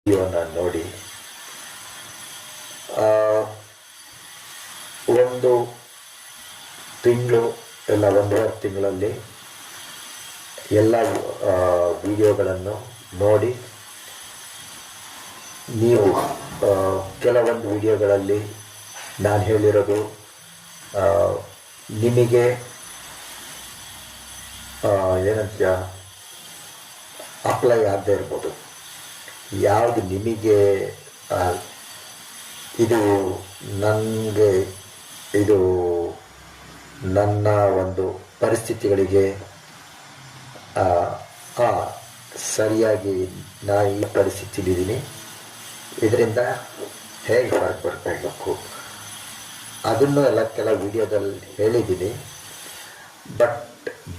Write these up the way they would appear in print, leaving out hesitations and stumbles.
ವಿಡಿಯೋನ ನೋಡಿ ಒಂದು ತಿಂಗಳು ಇಲ್ಲ ಒಂದೂವರೆ ತಿಂಗಳಲ್ಲಿ ಎಲ್ಲ ವಿಡಿಯೋಗಳನ್ನು ನೋಡಿ ನೀವು ಕೆಲವೊಂದು ವಿಡಿಯೋಗಳಲ್ಲಿ ನಾನು ಹೇಳಿರೋದು ನಿಮಗೆ ಏನಂತ ಅಪ್ಲೈ ಆಗದೆ ಇರ್ಬೋದು. ಯಾವುದು ನಿಮಗೆ ಇದು ನನಗೆ ಇದು ನನ್ನ ಒಂದು ಪರಿಸ್ಥಿತಿಗಳಿಗೆ ಸರಿಯಾಗಿ ನಾನು ಈ ಪರಿಸ್ಥಿತಿಲಿದ್ದೀನಿ, ಇದರಿಂದ ಹೇಗೆ ಹೊರಗೆ ಬರ್ಕೋಬೇಕು ಅದನ್ನು ಎಲ್ಲ ಕೆಲವು ವಿಡಿಯೋದಲ್ಲಿ ಹೇಳಿದ್ದೀನಿ. ಬಟ್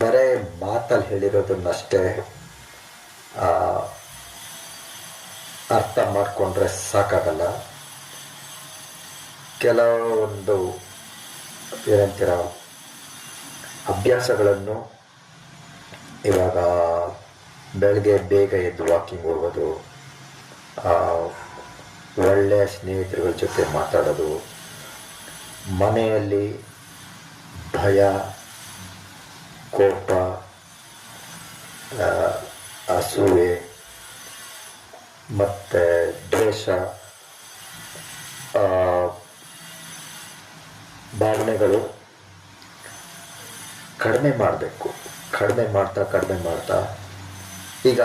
ಬರೇ ಮಾತಲ್ಲಿ ಹೇಳಿರೋದನ್ನಷ್ಟೇ ಅರ್ಥ ಮಾಡಿಕೊಂಡ್ರೆ ಸಾಕಾಗಲ್ಲ. ಕೆಲವೊಂದು ಏನಂತೀರ ಅಭ್ಯಾಸಗಳನ್ನು ಇವಾಗ ಬೆಳಗ್ಗೆ ಬೇಗ ಎದ್ದು ವಾಕಿಂಗ್ ಹೋಗೋದು, ಒಳ್ಳೆಯ ಸ್ನೇಹಿತರುಗಳ ಜೊತೆ ಮಾತಾಡೋದು, ಮನೆಯಲ್ಲಿ ಭಯ, ಕೋಪ, ಅಸೂಯೆ ಮತ್ತು ದ್ವೇಷ ಭಾವನೆಗಳು ಕಡಿಮೆ ಮಾಡಬೇಕು. ಕಡಿಮೆ ಮಾಡ್ತಾ ಈಗ